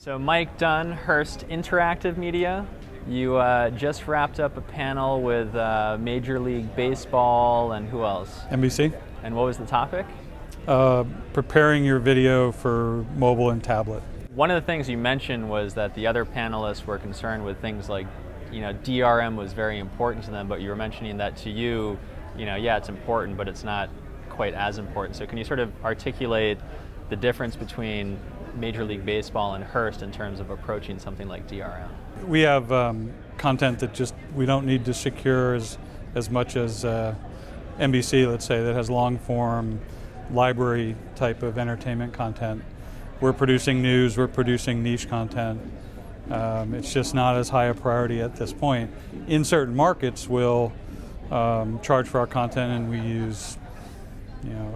So Mike Dunn, Hearst Interactive Media. You just wrapped up a panel with Major League Baseball and who else? NBC. And what was the topic? Preparing your video for mobile and tablet. One of the things you mentioned was that the other panelists were concerned with things like, DRM was very important to them, but you were mentioning that to you, yeah, it's important, but it's not quite as important. So can you sort of articulate the difference between Major League Baseball and Hearst in terms of approaching something like DRM? We have content that we don't need to secure as much as NBC, let's say, that has long form library type of entertainment content. We're producing news, we're producing niche content. It's just not as high a priority at this point. In certain markets, we'll charge for our content, and we use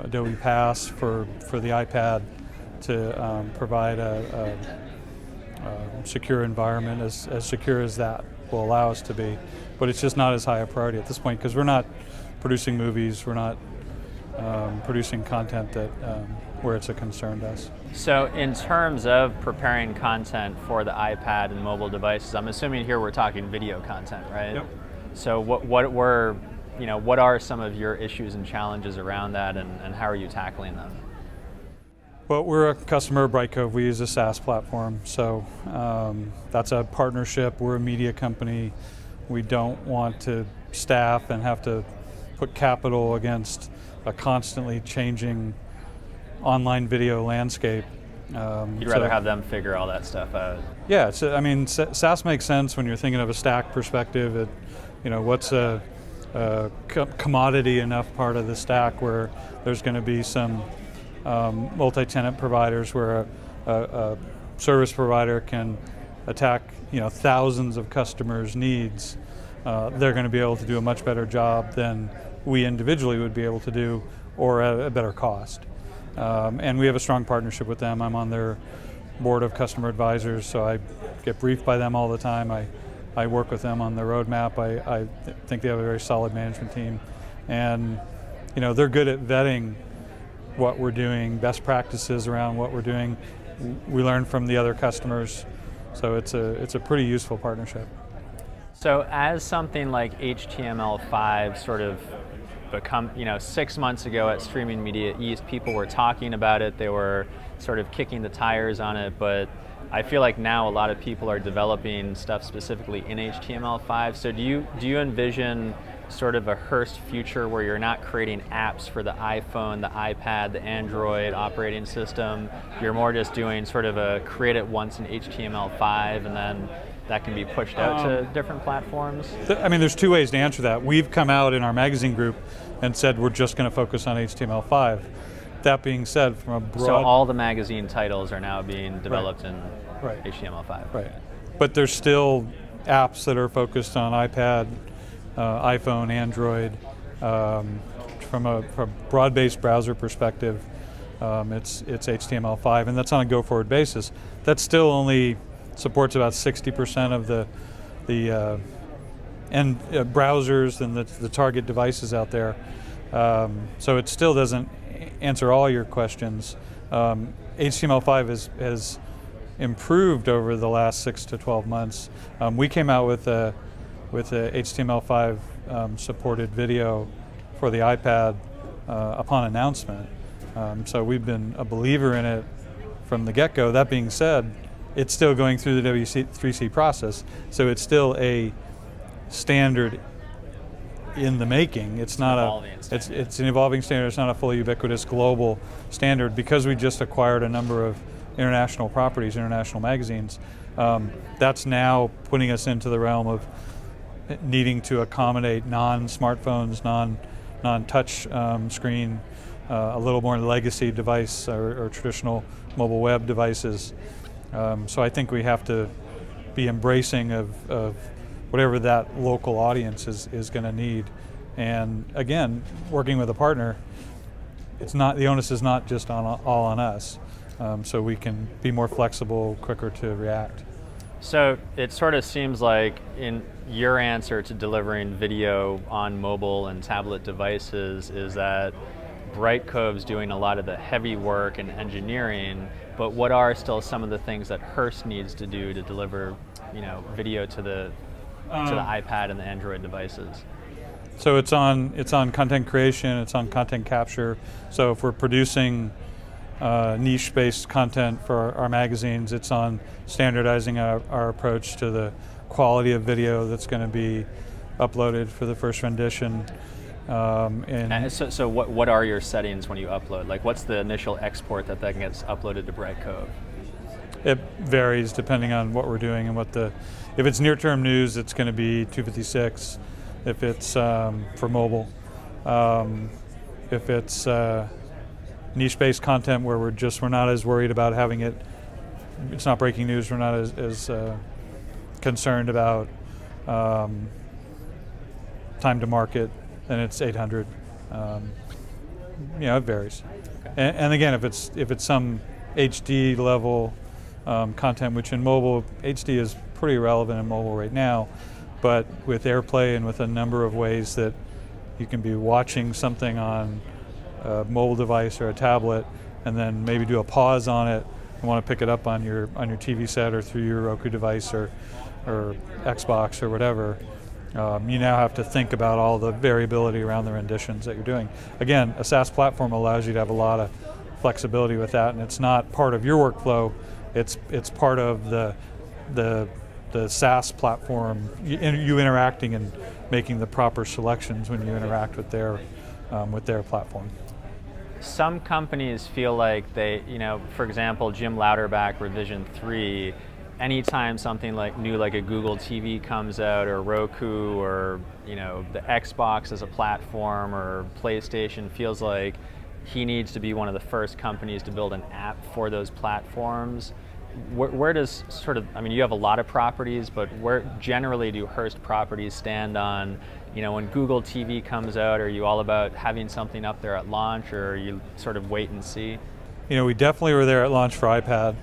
Adobe Pass for the iPad to provide a secure environment, as secure as that will allow us to be. But it's just not as high a priority at this point because we're not producing movies, we're not producing content that where it's a concern to us. So in terms of preparing content for the iPad and mobile devices, I'm assuming here we're talking video content, right? Yep. So what are some of your issues and challenges around that, and how are you tackling them? Well, we're a customer of Brightcove. We use a SaaS platform, so that's a partnership. We're a media company. We don't want to staff and have to put capital against a constantly changing online video landscape. You'd rather have them figure all that stuff out. Yeah, I mean, SaaS makes sense when you're thinking of a stack perspective. What's a commodity enough part of the stack where there's going to be some multi-tenant providers where a service provider can attack thousands of customers' needs. They're going to be able to do a much better job than we individually would be able to do, or at a better cost. And we have a strong partnership with them. I'm on their board of customer advisors, so I get briefed by them all the time. I work with them on the roadmap. I think they have a very solid management team, and they're good at vetting what we're doing, best practices around what we're doing. We learn from the other customers, so it's a pretty useful partnership. So as something like HTML5 sort of become, 6 months ago at Streaming Media East, people were talking about it, they were sort of kicking the tires on it, but I feel like now a lot of people are developing stuff specifically in HTML5. So do you envision sort of a Hearst future where you're not creating apps for the iPhone, the iPad, the Android operating system? You're more just doing sort of a create it once in HTML5 and then that can be pushed out to different platforms? I mean, there's two ways to answer that. We've come out in our magazine group and said we're just going to focus on HTML5. That being said, from a broad... So all the magazine titles are now being developed in HTML5. Right. But there's still apps that are focused on iPad, iPhone, Android. From a broad-based browser perspective, it's HTML5, and that's on a go-forward basis. That still only supports about 60% of the browsers and the target devices out there. So it still doesn't answer all your questions. HTML5 has improved over the last 6 to 12 months. We came out with a HTML5 supported video for the iPad upon announcement. So we've been a believer in it from the get-go. That being said, it's still going through the W3C process, so it's still a standard in the making. It's not it's an evolving standard. It's not a fully ubiquitous global standard because we just acquired a number of international properties, international magazines. That's now putting us into the realm of needing to accommodate non-smartphones, non-touch screen, a little more legacy device or traditional mobile web devices. So I think we have to be embracing of whatever that local audience is going to need. And again, working with a partner, the onus is not just all on us. So we can be more flexible, quicker to react. So it sort of seems like in your answer to delivering video on mobile and tablet devices is that Brightcove's doing a lot of the heavy work and engineering, but what are still some of the things that Hearst needs to do to deliver, video to the iPad and the Android devices? So it's on content creation, it's on content capture. So if we're producing niche-based content for our magazines, it's on standardizing our approach to the quality of video that's going to be uploaded for the first rendition. So what are your settings when you upload? Like, what's the initial export that gets uploaded to Brightcove? It varies depending on what we're doing and if it's near-term news, it's going to be 256. If it's for mobile, if it's niche-based content where we're not as worried about having it's not breaking news, we're not as concerned about time to market, then it's 800. It varies. Okay. And again, if it's some HD level content, which in mobile, HD is pretty relevant in mobile right now, but with AirPlay and with a number of ways that you can be watching something on a mobile device or a tablet and then maybe do a pause on it and want to pick it up on your TV set or through your Roku device or Xbox or whatever, you now have to think about all the variability around the renditions that you're doing. Again, a SaaS platform allows you to have a lot of flexibility with that, and it's not part of your workflow, it's part of the SaaS platform, you interacting and making the proper selections when you interact with their platform. Some companies feel like they, for example, Jim Louderback, Revision 3, anytime something new like a Google TV comes out, or Roku, or the Xbox as a platform, or PlayStation, feels like he needs to be one of the first companies to build an app for those platforms. Where does you have a lot of properties, but where generally do Hearst properties stand on, when Google TV comes out, are you all about having something up there at launch, or are you sort of wait and see? We definitely were there at launch for iPad.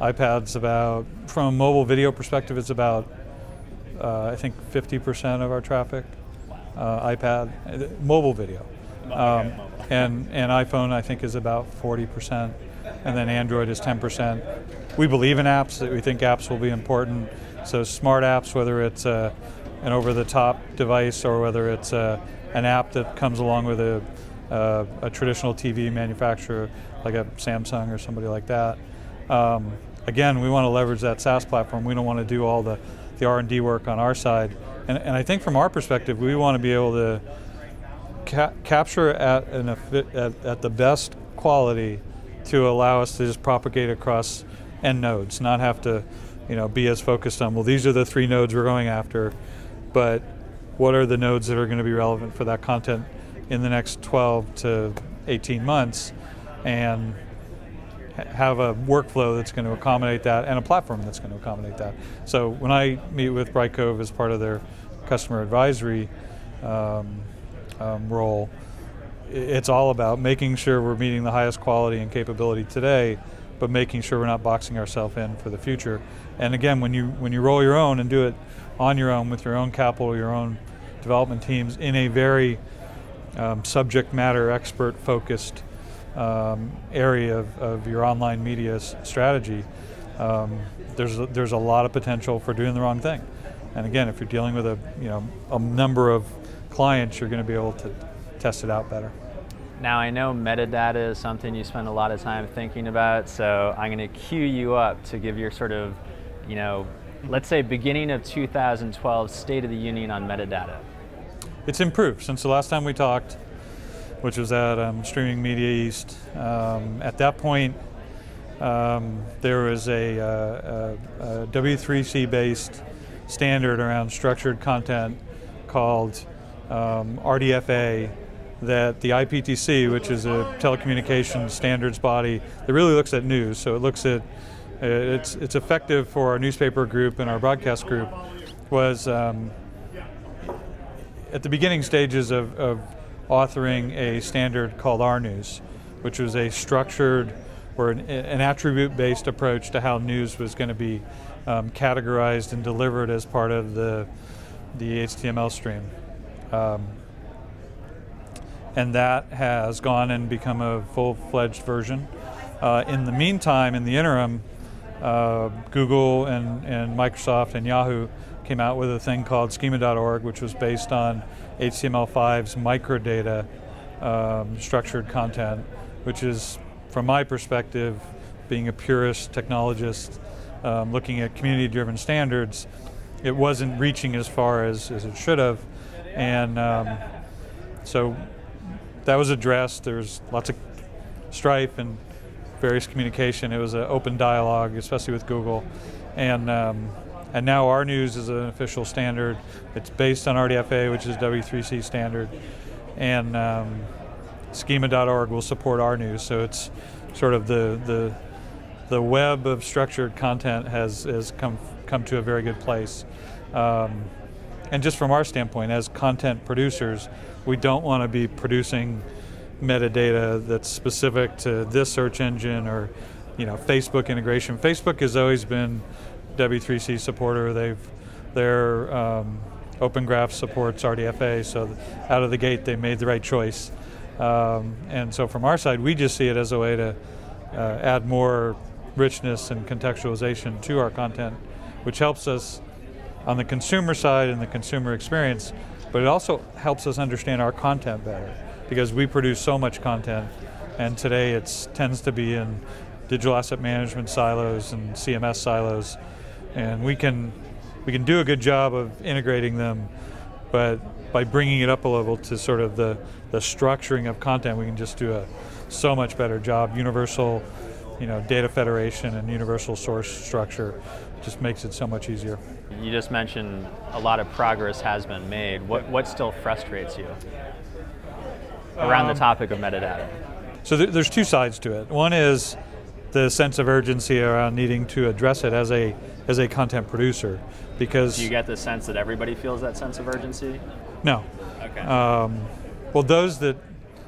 iPad's about, from a mobile video perspective, it's about, I think 50% of our traffic, iPad, mobile video. And iPhone, I think, is about 40%, and then Android is 10%. We believe in apps, that we think apps will be important. So smart apps, whether it's an over-the-top device or whether it's an app that comes along with a traditional TV manufacturer like a Samsung or somebody like that. Again, we want to leverage that SaaS platform. We don't want to do all the R&D work on our side. And I think from our perspective, we want to be able to capture at the best quality to allow us to just propagate across end nodes, not have to be as focused on, well, these are the 3 nodes we're going after, but what are the nodes that are going to be relevant for that content in the next 12 to 18 months, and have a workflow that's going to accommodate that and a platform that's going to accommodate that. So when I meet with Brightcove as part of their customer advisory role, it's all about making sure we're meeting the highest quality and capability today, but making sure we're not boxing ourselves in for the future. And again, when you roll your own and do it on your own with your own capital, your own development teams in a very subject matter expert focused area of your online media strategy, there's a lot of potential for doing the wrong thing. And again, if you're dealing with a number of clients, you're going to be able to test it out better. Now, I know metadata is something you spend a lot of time thinking about, so I'm going to cue you up to give your sort of, let's say beginning of 2012 State of the Union on metadata. It's improved since the last time we talked, which was at Streaming Media East. At that point, there was a W3C-based standard around structured content called RDFA, that the IPTC, which is a telecommunications standards body that really looks at news, so it looks at, it's effective for our newspaper group and our broadcast group, was at the beginning stages of authoring a standard called RNews, which was a structured or an attribute-based approach to how news was going to be categorized and delivered as part of the HTML stream. and that has gone and become a full-fledged version. In the meantime, in the interim, Google and Microsoft and Yahoo came out with a thing called schema.org, which was based on HTML5's microdata structured content, which is, from my perspective, being a purist technologist, looking at community-driven standards, it wasn't reaching as far as it should have, and so that was addressed. There's lots of strife and various communication. It was an open dialogue, especially with Google, and now our news is an official standard. It's based on RDFA, which is W3C standard, and schema.org will support our news. So it's sort of the web of structured content has come to a very good place. And just from our standpoint, as content producers, we don't want to be producing metadata that's specific to this search engine or, Facebook integration. Facebook has always been W3C supporter. Their Open Graph supports RDFA, so out of the gate they made the right choice. And so from our side, we just see it as a way to add more richness and contextualization to our content, which helps us on the consumer side and the consumer experience, but it also helps us understand our content better, because we produce so much content, and today it tends to be in digital asset management silos and CMS silos, and we can do a good job of integrating them, but by bringing it up a level to sort of the structuring of content, we can just do a so much better job. Universal, data federation and universal source structure just makes it so much easier. You just mentioned a lot of progress has been made. What still frustrates you around the topic of metadata? So there's two sides to it. One is the sense of urgency around needing to address it as a content producer, because do you get the sense that everybody feels that sense of urgency? No. Okay. Well, those that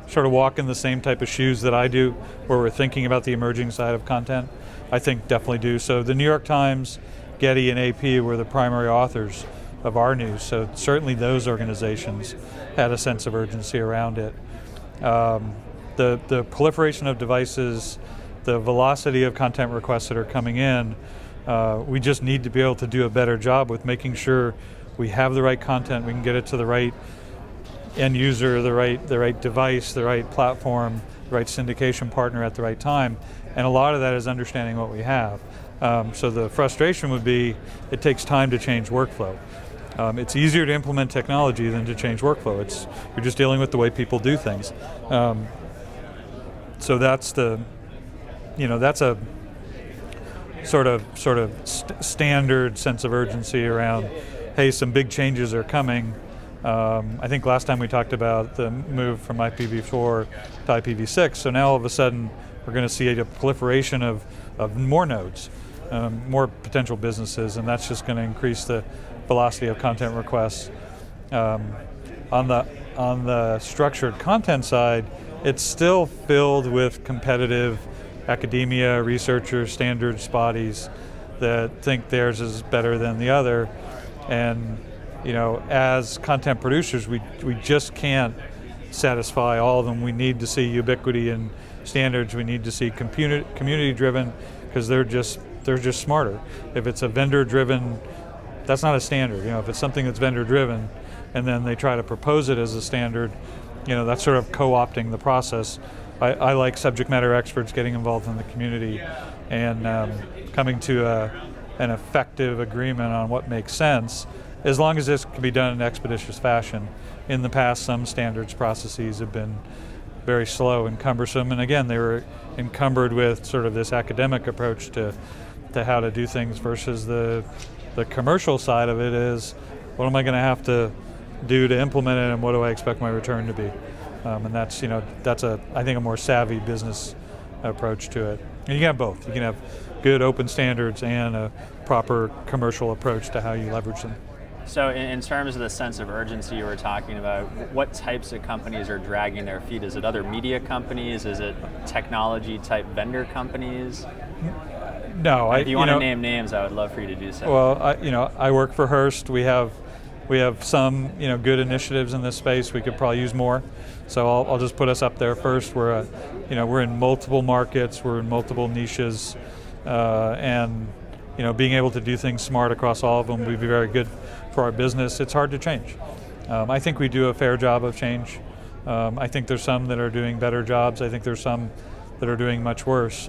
sort of walk in the same type of shoes that I do, where we're thinking about the emerging side of content, I think definitely do. So the New York Times, Getty, and AP were the primary authors of our news, so certainly those organizations had a sense of urgency around it. The proliferation of devices, the velocity of content requests that are coming in, we just need to be able to do a better job with making sure we have the right content, we can get it to the right end user, the right device, the right platform, the right syndication partner at the right time, and a lot of that is understanding what we have. So the frustration would be it takes time to change workflow. It's easier to implement technology than to change workflow. You're just dealing with the way people do things. So that's that's a sort of standard sense of urgency around, hey, some big changes are coming. I think last time we talked about the move from IPv4 to IPv6, so now all of a sudden we're going to see a proliferation of more nodes, more potential businesses, and that's just going to increase the velocity of content requests. On the structured content side, it's still filled with competitive academia, researchers, standards bodies that think theirs is better than the other, and as content producers, we just can't satisfy all of them. We need to see ubiquity in standards. We need to see community-driven, because they're just smarter. If it's a vendor-driven, that's not a standard. If it's something that's vendor-driven, and then they try to propose it as a standard, that's sort of co-opting the process. I like subject matter experts getting involved in the community and coming to an effective agreement on what makes sense, as long as this can be done in an expeditious fashion. In the past, some standards processes have been very slow and cumbersome, and again, they were encumbered with sort of this academic approach to how to do things versus the commercial side of it is, what am I going to have to do to implement it, and what do I expect my return to be? And that's I think a more savvy business approach to it. And you can have both. You can have good open standards and a proper commercial approach to how you leverage them. So in terms of the sense of urgency you were talking about, what types of companies are dragging their feet? Is it other media companies? Is it technology type vendor companies? No. If you want to name names, I would love for you to do so. Well, I work for Hearst. We have We have some good initiatives in this space. We could probably use more. So I'll just put us up there first. We're we're in multiple markets. We're in multiple niches, and being able to do things smart across all of them would be very good for our business. It's hard to change. I think we do a fair job of change. I think there's some that are doing better jobs. I think there's some that are doing much worse.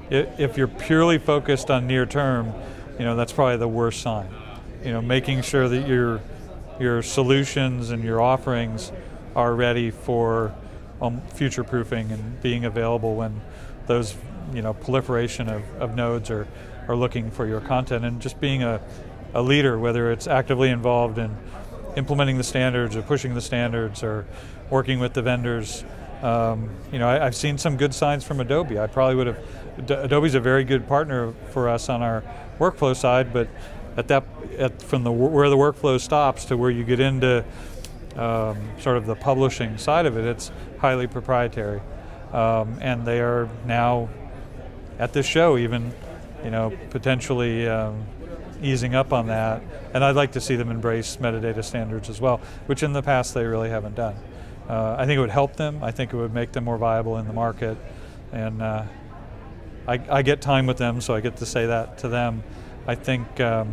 If you're purely focused on near term, that's probably the worst sign. Making sure that your solutions and your offerings are ready for future proofing and being available when those proliferation of nodes are looking for your content, and just being a leader, whether it's actively involved in implementing the standards or pushing the standards or working with the vendors. I've seen some good signs from Adobe. I probably would have. Adobe's a very good partner for us on our workflow side, but from where the workflow stops to where you get into sort of the publishing side of it, it's highly proprietary, and they are now at this show even, potentially easing up on that. And I'd like to see them embrace metadata standards as well, which in the past they really haven't done. I think it would help them. I think it would make them more viable in the market, and I get time with them, so I get to say that to them. I think the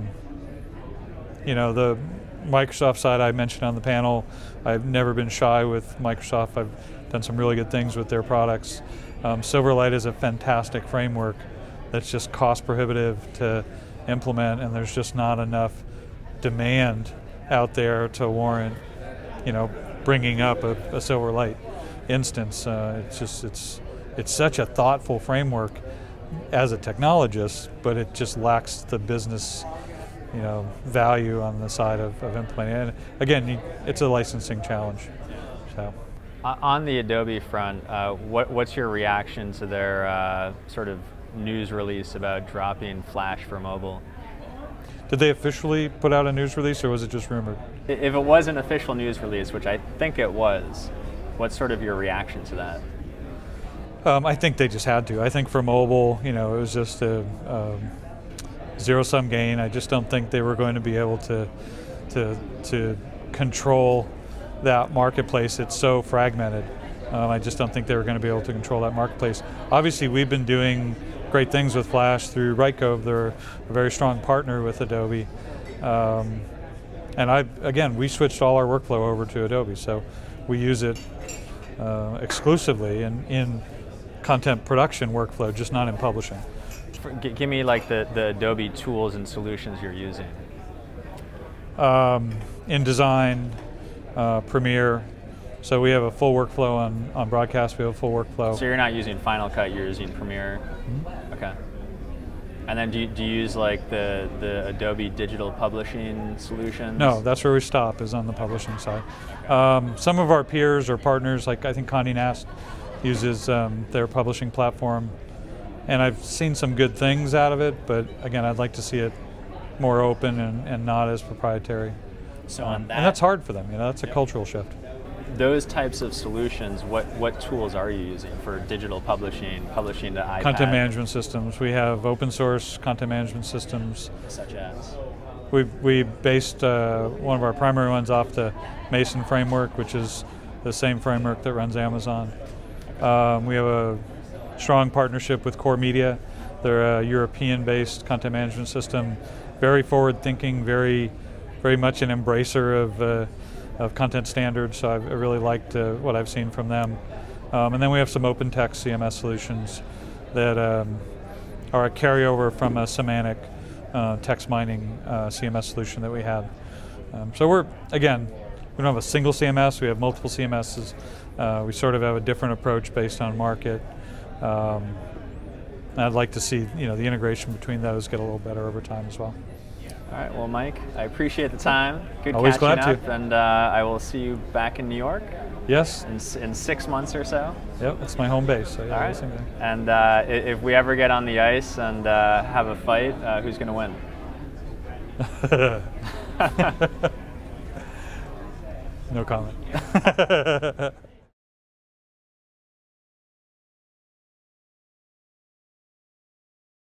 Microsoft side I mentioned on the panel, I've never been shy with Microsoft. I've done some really good things with their products. Silverlight is a fantastic framework that's just cost prohibitive to implement, and there's just not enough demand out there to warrant bringing up a Silverlight instance. It's such a thoughtful framework as a technologist, but it just lacks the business value on the side of implementing it. And again, it's a licensing challenge. So, on the Adobe front, what's your reaction to their sort of news release about dropping Flash for mobile? Did they officially put out a news release, or was it just rumored? If it was an official news release, which I think it was, what's sort of your reaction to that? I think they just had to. I think for mobile, it was just a zero-sum gain. I just don't think they were going to be able to control that marketplace. It's so fragmented. I just don't think they were going to be able to control that marketplace. Obviously, we've been doing great things with Flash through Brightcove. They're a very strong partner with Adobe. And we switched all our workflow over to Adobe, so we use it exclusively in content production workflow, just not in publishing. Give me like the Adobe tools and solutions you're using. InDesign, Premiere. So we have a full workflow on broadcast. We have a full workflow. So you're not using Final Cut, you're using Premiere? Mm-hmm. Okay. And then do you use like the Adobe digital publishing solutions? No, that's where we stop, is on the publishing side. Some of our peers or partners, like I think Condé Nast uses their publishing platform, and I've seen some good things out of it, but again, I'd like to see it more open and not as proprietary. So on that, and that's hard for them, that's a cultural shift. Those types of solutions, what tools are you using for digital publishing to iPad? Content management systems. We have open source content management systems. Such as? We based one of our primary ones off the Mason framework, which is the same framework that runs Amazon. We have a strong partnership with Core Media. They're a European-based content management system, very forward-thinking, very much an embracer of content standards, so I've really liked what I've seen from them. And then we have some open text CMS solutions that are a carryover from a semantic text mining CMS solution that we had. So we don't have a single CMS, we have multiple CMSs. We sort of have a different approach based on market. I'd like to see the integration between those get a little better over time as well. All right, well, Mike, I appreciate the time. Good Always catching glad up, to. and I will see you back in New York. Yes. In 6 months or so. Yep, it's my home base. So yeah, all right. And if we ever get on the ice and have a fight, who's going to win? No comment.